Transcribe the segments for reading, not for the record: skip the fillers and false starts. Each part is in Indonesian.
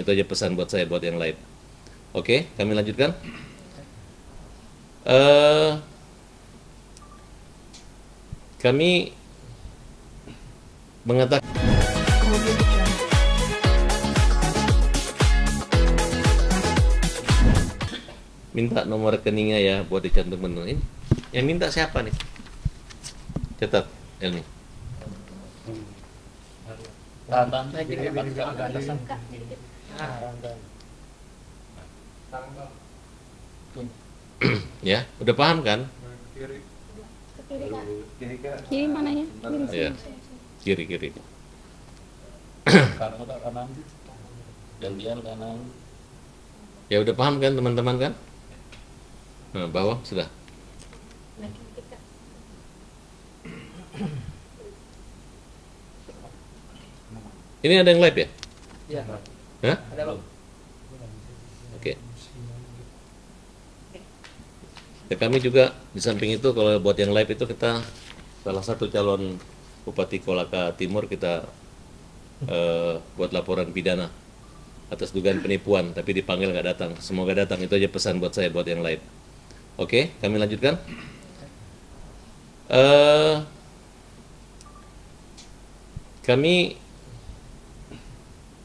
Itu aja pesan buat saya, buat yang lain. Oke, kami lanjutkan. Kami mengatakan minta nomor rekeningnya ya buat dicantumkan ini. Yang minta siapa nih? Catat, Elmi. Ya, udah paham kan? Kiri mana ya? Ya, kiri. Kanan. Gantian kanan. Ya udah paham kan teman-teman kan? Nah, bawah sudah. Ini ada yang live ya? Ya. Hah? Ada Bang. Oke. Ya, kami juga di samping itu kalau buat yang live itu kita salah satu calon Bupati Kolaka Timur kita buat laporan pidana atas dugaan penipuan, tapi dipanggil nggak datang. Semoga datang, itu aja pesan buat saya, buat yang lain. Oke, kami lanjutkan. Kami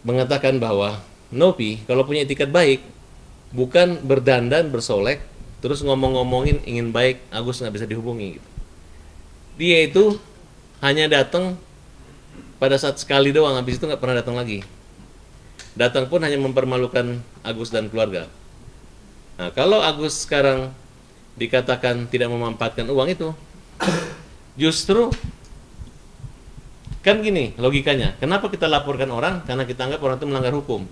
mengatakan bahwa Nopi kalau punya etikat baik, bukan berdandan, bersolek, terus ngomong-ngomongin ingin baik, Agus nggak bisa dihubungi. Gitu. Dia itu hanya datang pada saat sekali doang, habis itu nggak pernah datang lagi. Datang pun hanya mempermalukan Agus dan keluarga. Nah, kalau Agus sekarang dikatakan tidak memanfaatkan uang itu, justru kan gini logikanya, kenapa kita laporkan orang? Karena kita anggap orang itu melanggar hukum.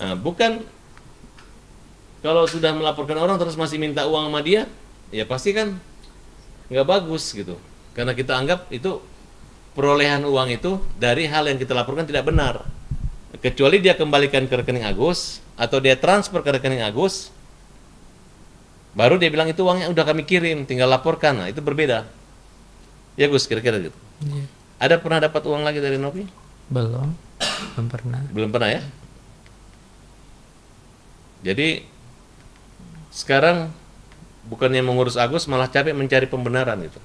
Nah, bukan kalau sudah melaporkan orang terus masih minta uang sama dia, ya pasti kan nggak bagus gitu. Karena kita anggap itu perolehan uang itu dari hal yang kita laporkan tidak benar. Kecuali dia kembalikan ke rekening Agus atau dia transfer ke rekening Agus, baru dia bilang itu uangnya udah kami kirim, tinggal laporkan. Nah, itu berbeda. Ya Gus, kira-kira gitu. Iya. Ada pernah dapat uang lagi dari Nopi? Belum pernah. Belum pernah ya? Jadi sekarang bukannya mengurus Agus, malah capek mencari pembenaran itu.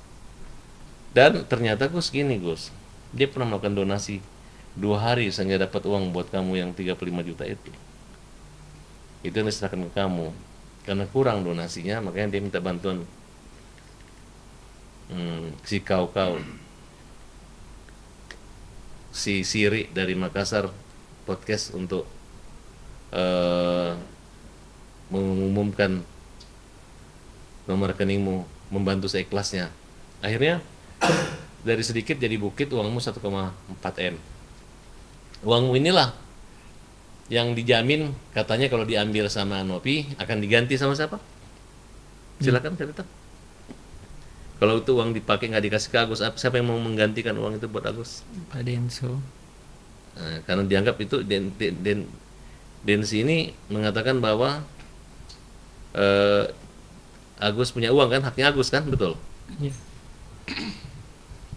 Dan ternyata Gus gini Gus, dia pernah melakukan donasi 2 hari sehingga dapat uang buat kamu yang 35 juta itu. Itu yang diserahkan ke kamu. Karena kurang donasinya, makanya dia minta bantuan si kau-kau, si Siri dari Makassar podcast untuk mengumumkan nomor rekeningmu, membantu seikhlasnya. Akhirnya dari sedikit jadi bukit, uangmu 1,4 M. Uangmu inilah yang dijamin katanya kalau diambil sama Nopi akan diganti sama siapa? Silakan cerita. Kalau itu uang dipakai nggak dikasih ke Agus, siapa yang mau menggantikan uang itu buat Agus? Pak Denso. Nah, karena dianggap itu Densi ini mengatakan bahwa Agus punya uang kan, haknya Agus kan, betul? Iya.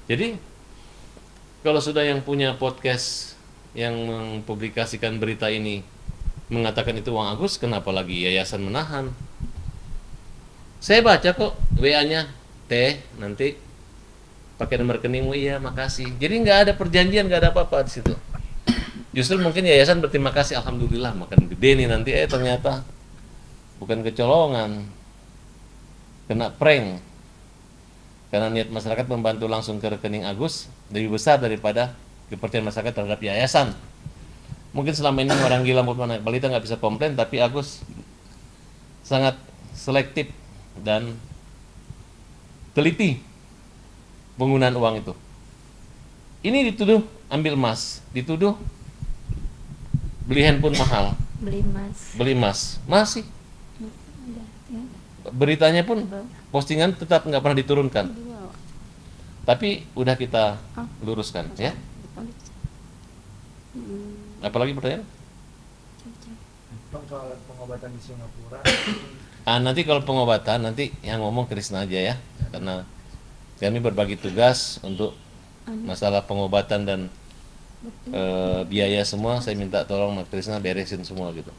Jadi kalau sudah yang punya podcast yang mempublikasikan berita ini mengatakan itu uang Agus, kenapa lagi yayasan menahan? Saya baca kok WA-nya, Teh, nanti pakai nomor rekeningmu, iya makasih. Jadi nggak ada perjanjian, nggak ada apa-apa di situ. Justru mungkin yayasan berterima kasih, alhamdulillah makan gede nih nanti, ternyata bukan kecolongan, kena prank. Karena niat masyarakat membantu langsung ke rekening Agus lebih besar daripada kepercayaan masyarakat terhadap yayasan. Mungkin selama ini orang gila maupun anak balita nggak bisa komplain, tapi Agus sangat selektif dan teliti penggunaan uang itu. Ini dituduh ambil emas, dituduh beli handphone mahal, beli emas, masih beritanya pun postingan tetap nggak pernah diturunkan. Tapi udah kita luruskan ya. Apalagi pertanyaan? Soal pengobatan di Singapura. Nanti kalau pengobatan nanti yang ngomong Krisna aja ya, karena kami berbagi tugas untuk masalah pengobatan dan biaya semua, saya minta tolong Mak Krisna beresin semua gitu.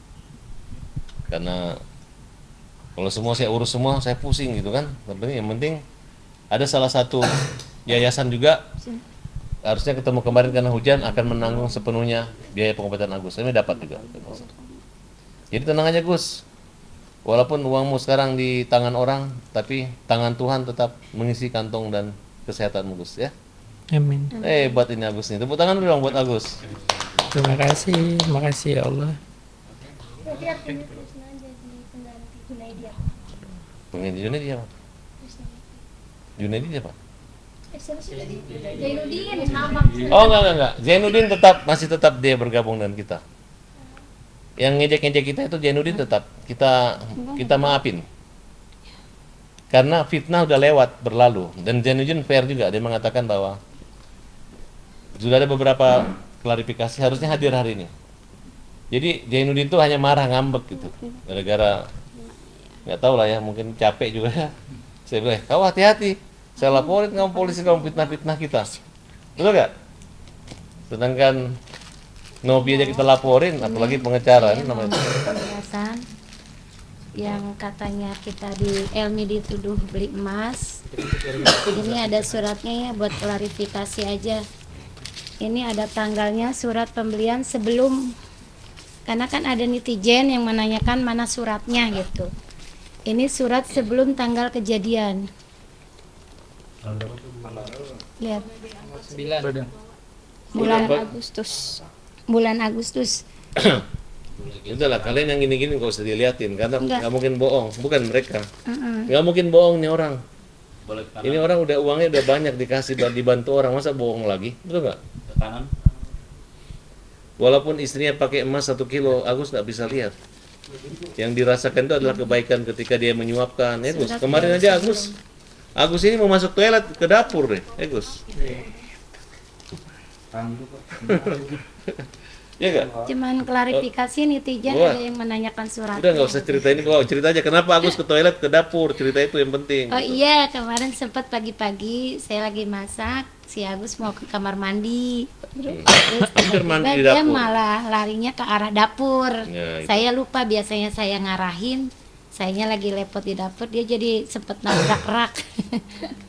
Karena kalau semua saya urus semua, saya pusing gitu kan. Tapi yang penting ada salah satu yayasan juga harusnya ketemu kemarin karena hujan akan menanggung sepenuhnya biaya pengobatan Agus. Ini dapat juga. Jadi tenang aja Gus. Walaupun uangmu sekarang di tangan orang, tapi tangan Tuhan tetap mengisi kantong dan kesehatanmu Gus ya. Amin. Buat ini Agus nih. Tepuk tangan dulu dong buat Agus. Terima kasih ya Allah. Berarti artinya Krisna jadi pengganti Junaidi apa? Pengganti Junaidi apa? Junaidi apa? Siapa sih tadi? Zainuddin yang nama. Oh enggak. Zainuddin masih tetap dia bergabung dengan kita. Yang ngejek-ngejek kita itu Zainuddin tetap kita maafin. Karena fitnah udah lewat berlalu dan Zainuddin fair juga, dia mengatakan bahwa sudah ada beberapa klarifikasi harusnya hadir hari ini. Jadi Zainuddin itu hanya marah ngambek gitu. Gara-gara nggak tahu lah ya, mungkin capek juga ya. Saya bilang, "Kau hati-hati. Saya laporin kamu polisi, kamu fitnah-fitnah kita." Betul nggak? Sedangkan Nobi aja kita laporin, apalagi pengecaran namanya. Penjelasan yang katanya kita di Elmi dituduh beli emas. Ini ada suratnya ya buat klarifikasi aja. Ini ada tanggalnya surat pembelian sebelum, karena kan ada netizen yang menanyakan mana suratnya gitu. Ini surat sebelum tanggal kejadian. Lihat. Bulan Agustus. Itulah kalian yang gini-gini nggak usah diliatin karena Enggak. nggak mungkin bohong, bukan mereka. Nggak mungkin bohong nih orang. Boleh ke kanan, Ini orang uangnya udah banyak dikasih dan dibantu orang, masa bohong lagi? Betul nggak? ke kanan. Walaupun istrinya pakai emas 1 kilo, Agus nggak bisa lihat. Yang dirasakan itu adalah kebaikan ketika dia menyuapkan. Ya Gus, kemarin aja Agus ini mau masuk toilet ke dapur deh, ya Gus. Ya nggak? Cuman klarifikasi netizen Wah. ada yang menanyakan surat. Udah nggak usah cerita ini, kok cerita aja kenapa Agus ke toilet ke dapur, cerita itu yang penting. Oh iya, kemarin sempat pagi-pagi saya lagi masak, si Agus mau ke kamar mandi. Terus Kamar mandi di dia dapur. malah larinya ke arah dapur. Ya, itu. Saya lupa, biasanya saya ngarahin, sayanya lagi lepot di dapur, dia jadi sempat nabrak rak.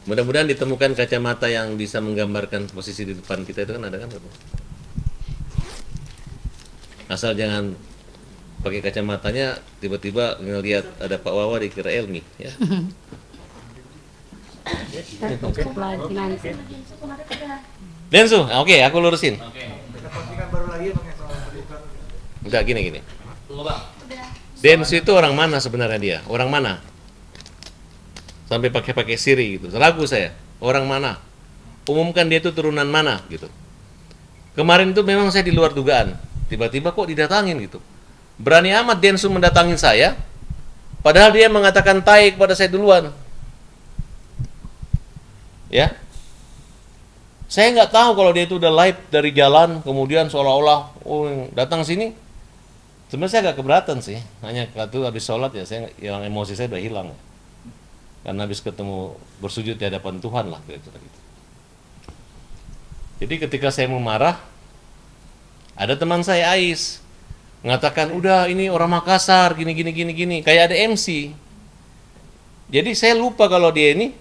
Mudah-mudahan ditemukan kacamata yang bisa menggambarkan posisi di depan kita itu kan ada kan? Asal jangan pakai kacamatanya tiba-tiba ngelihat ada Pak Wawa dikira Elmi ya. Tutup lagi nanti. Densu, oke, aku lurusin. Oke. Kita pastikan baru lagi pakai soal pendidikan. Enggak gini. Tunggu Bang. Densu itu orang mana sebenarnya dia? Orang mana? Sampai pakai Siri gitu. Ragu saya. Orang mana? Umumkan dia itu turunan mana gitu. Kemarin itu memang saya di luar dugaan. Tiba-tiba kok didatangin gitu. Berani amat Densu mendatangin saya. Padahal dia mengatakan tai kepada saya duluan. Ya. Saya nggak tahu kalau dia itu udah live dari jalan, kemudian seolah-olah datang sini. Sebenarnya saya agak keberatan sih. Hanya waktu habis sholat ya, saya hilang emosi saya udah hilang. Karena habis ketemu bersujud di hadapan Tuhan lah kira-kira gitu. Jadi ketika saya mau marah, ada teman saya Ais mengatakan, udah ini orang Makassar gini, kayak ada MC. Jadi saya lupa kalau dia ini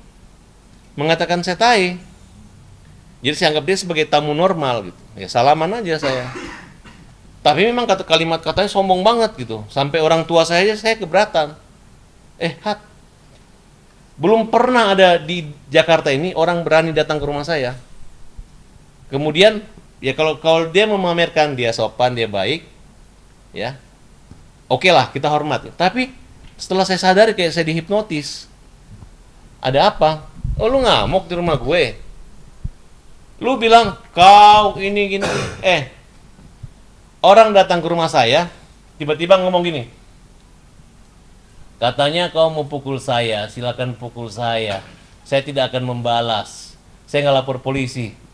mengatakan saya tai. Jadi saya anggap dia sebagai tamu normal gitu. Ya salaman aja saya. Tapi memang kalimat katanya sombong banget gitu. Sampai orang tua saya aja saya keberatan. Hat, belum pernah ada di Jakarta ini orang berani datang ke rumah saya. Kemudian ya kalau dia memamerkan dia sopan, dia baik, ya, oke lah kita hormat. Tapi setelah saya sadari kayak saya dihipnotis. Ada apa? Oh lu ngamuk di rumah gue. Lu bilang kau ini gini. Orang datang ke rumah saya, tiba-tiba ngomong gini. Katanya kau mau pukul saya, silakan pukul saya. Saya tidak akan membalas. Saya nggak lapor polisi.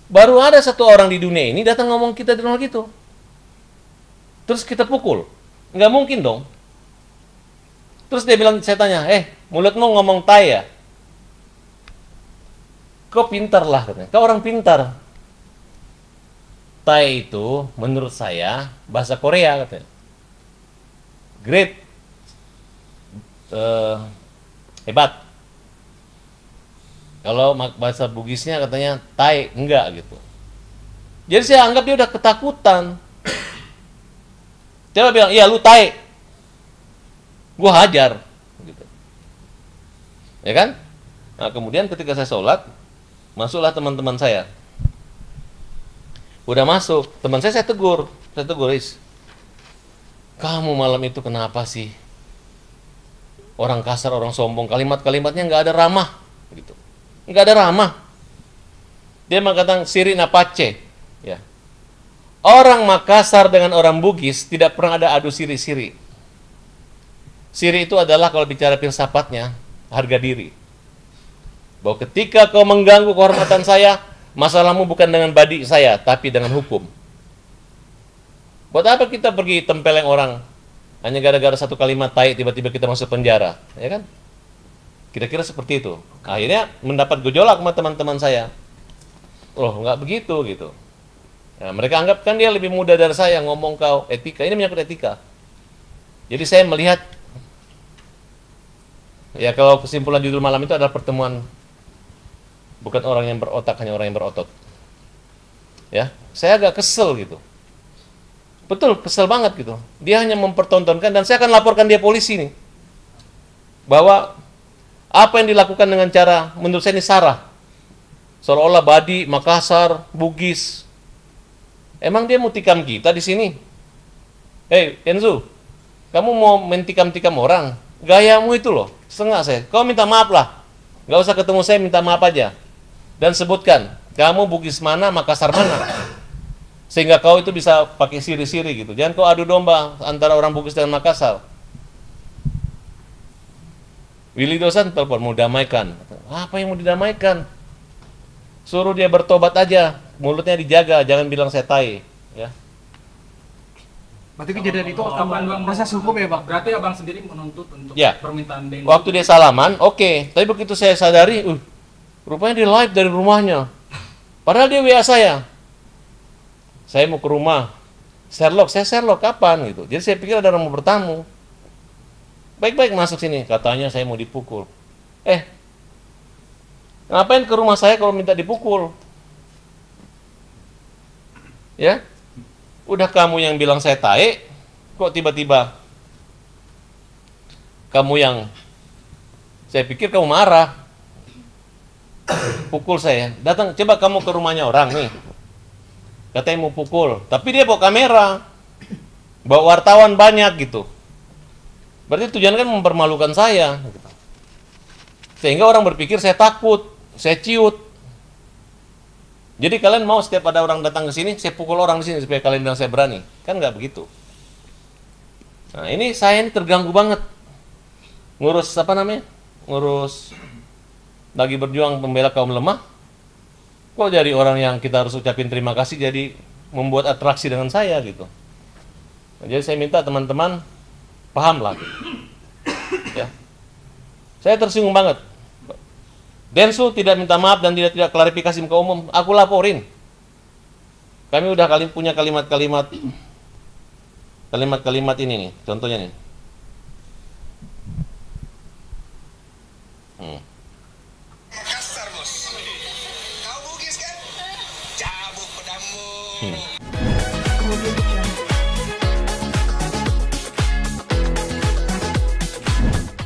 Baru ada satu orang di dunia ini datang ngomong kita di rumah gitu. Terus kita pukul. Nggak mungkin dong. Terus dia bilang, saya tanya, mulutmu ngomong tai ya? Kau pintar lah katanya. Kau orang pintar. Thai itu menurut saya bahasa Korea katanya. Great, hebat. Kalau bahasa Bugisnya katanya Thai, enggak gitu. Jadi saya anggap dia udah ketakutan. Coba bilang, iya lu Thai, gua hajar, gitu. Ya kan? Nah kemudian ketika saya sholat, masuklah teman-teman saya. Udah masuk, teman saya tegur, Is, kamu malam itu kenapa sih? Orang kasar, orang sombong, kalimat-kalimatnya nggak ada ramah, gitu. Nggak ada ramah. Dia mengatakan siri napace, ya. Orang Makassar dengan orang Bugis tidak pernah ada adu siri-siri. Siri itu adalah kalau bicara filsafatnya harga diri. Bahwa ketika kau mengganggu kehormatan saya, masalahmu bukan dengan badi saya, tapi dengan hukum. Buat apa kita pergi tempeleng orang hanya gara-gara satu kalimat tai tiba-tiba kita masuk penjara, ya kan? Kira-kira seperti itu. Akhirnya mendapat gejolak sama teman-teman saya. Loh, nggak begitu gitu. Ya, mereka anggap kan dia lebih muda dari saya, ngomong kau etika. Ini menyangkut etika. Jadi saya melihat, ya kalau kesimpulan judul malam itu adalah pertemuan bukan orang yang berotak, hanya orang yang berotot. Ya, saya agak kesel gitu. Betul, kesel banget gitu. Dia hanya mempertontonkan, dan saya akan laporkan dia polisi nih. Bahwa apa yang dilakukan dengan cara, menurut saya ini sarah. Seolah-olah Badi, Makassar, Bugis. Emang dia mau tikam kita di sini? Hei, Enzo, kamu mau mentikam-tikam orang? Gayamu itu loh, setengah saya. Kau minta maaf lah. Gak usah ketemu saya, minta maaf aja. Dan sebutkan, kamu Bugis mana, Makassar mana. Sehingga kau itu bisa pakai siri-siri gitu. Jangan kau adu domba antara orang Bugis dengan Makassar. Willy Dosan telepon, mau damaikan. Apa yang mau didamaikan? Suruh dia bertobat aja, mulutnya dijaga, jangan bilang saya tai, ya. Berarti kejadian itu proses hukum ya bang? Berarti abang sendiri menuntut untuk Ya. permintaan Denny. Waktu dia salaman, oke. Tapi begitu saya sadari, rupanya dia live dari rumahnya. Padahal dia WA saya. Saya mau ke rumah. Sherlock, saya Sherlock kapan gitu. Jadi saya pikir ada orang mau bertamu. Baik-baik masuk sini, katanya saya mau dipukul. Ngapain ke rumah saya kalau minta dipukul? Ya? Udah kamu yang bilang saya tae, kok tiba-tiba kamu yang saya pikir kamu marah. Pukul saya. Datang, coba kamu ke rumahnya orang nih. Katanya mau pukul, tapi dia bawa kamera. Bawa wartawan banyak gitu. Berarti tujuan kan mempermalukan saya. Sehingga orang berpikir saya takut. Saya ciut. Jadi kalian mau setiap ada orang datang ke sini, saya pukul orang di sini supaya kalian bilang saya berani? Kan nggak begitu. Nah ini saya ini terganggu banget. Ngurus apa namanya? Ngurus lagi berjuang pembela kaum lemah. Kok jadi orang yang kita harus ucapin terima kasih jadi membuat atraksi dengan saya gitu. Nah, jadi saya minta teman-teman paham lah. Ya. Saya tersinggung banget. Densu tidak minta maaf dan tidak klarifikasi ke umum, aku laporin. Kami udah punya kalimat-kalimat ini nih, contohnya nih. Makassar bos, kau Bugis kan? Cabut pedangmu.